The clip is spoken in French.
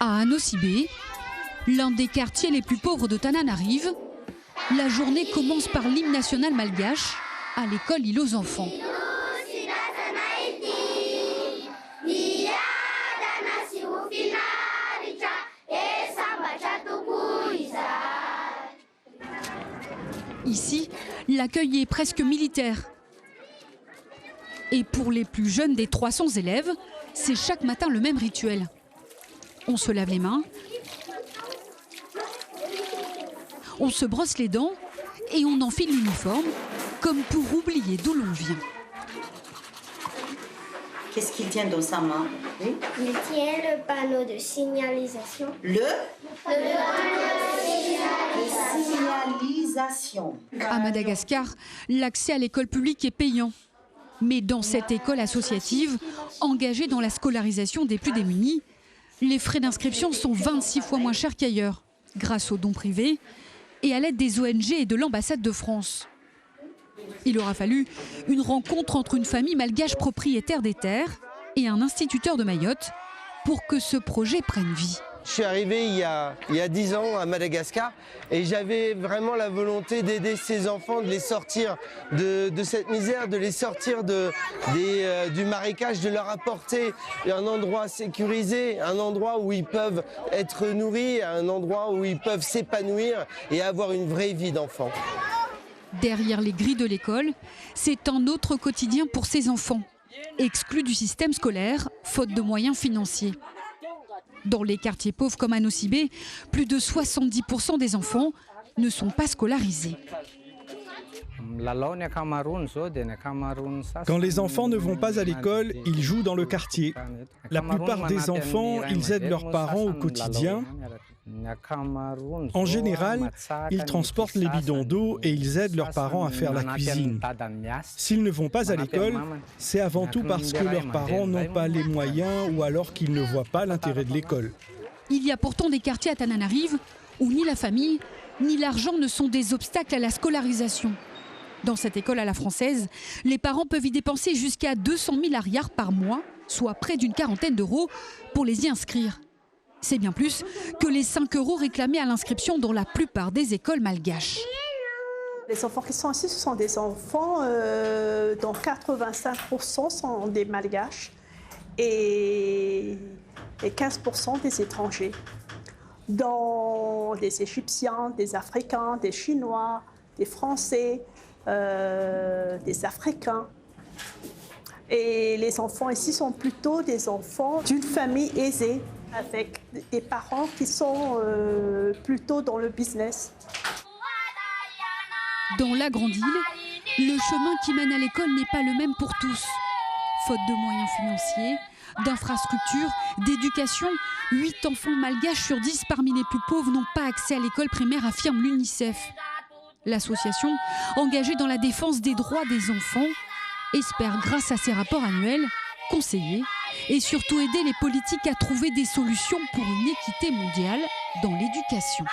À Anosibé, l'un des quartiers les plus pauvres de Tananarive, la journée commence par l'hymne national malgache à l'école Île aux enfants. Ici, l'accueil est presque militaire. Et pour les plus jeunes des 300 élèves, c'est chaque matin le même rituel. On se lave les mains, on se brosse les dents et on enfile l'uniforme, comme pour oublier d'où l'on vient. Qu'est-ce qu'il tient dans sa main? Oui. Il tient le panneau de signalisation. Le panneau de signalisation. À Madagascar, l'accès à l'école publique est payant. Mais dans cette école associative, engagée dans la scolarisation des plus démunis, les frais d'inscription sont 26 fois moins chers qu'ailleurs, grâce aux dons privés et à l'aide des ONG et de l'ambassade de France. Il aura fallu une rencontre entre une famille malgache propriétaire des terres et un instituteur de Mayotte pour que ce projet prenne vie. Je suis arrivé il y a 10 ans à Madagascar et j'avais vraiment la volonté d'aider ces enfants, de les sortir de cette misère, de les sortir du marécage, de leur apporter un endroit sécurisé, un endroit où ils peuvent être nourris, un endroit où ils peuvent s'épanouir et avoir une vraie vie d'enfant. Derrière les grilles de l'école, c'est un autre quotidien pour ces enfants, exclus du système scolaire, faute de moyens financiers. Dans les quartiers pauvres comme Anosibé, plus de 70% des enfants ne sont pas scolarisés. Quand les enfants ne vont pas à l'école, ils jouent dans le quartier. La plupart des enfants, ils aident leurs parents au quotidien. En général, ils transportent les bidons d'eau et ils aident leurs parents à faire la cuisine. S'ils ne vont pas à l'école, c'est avant tout parce que leurs parents n'ont pas les moyens ou alors qu'ils ne voient pas l'intérêt de l'école. Il y a pourtant des quartiers à Tananarive où ni la famille ni l'argent ne sont des obstacles à la scolarisation. Dans cette école à la française, les parents peuvent y dépenser jusqu'à 200 000 ariars par mois, soit près d'une quarantaine d'euros, pour les y inscrire. C'est bien plus que les 5 € réclamés à l'inscription dans la plupart des écoles malgaches. Les enfants qui sont ici, ce sont des enfants dont 85% sont des malgaches et 15% des étrangers, dont des Égyptiens, des Africains, des Chinois, des Français, des Africains. Et les enfants ici sont plutôt des enfants d'une famille aisée, avec des parents qui sont plutôt dans le business. Dans la grande île, le chemin qui mène à l'école n'est pas le même pour tous. Faute de moyens financiers, d'infrastructures, d'éducation, 8 enfants malgaches sur 10 parmi les plus pauvres n'ont pas accès à l'école primaire, affirme l'UNICEF. L'association, engagée dans la défense des droits des enfants, espère, grâce à ses rapports annuels, conseiller et surtout aider les politiques à trouver des solutions pour une équité mondiale dans l'éducation.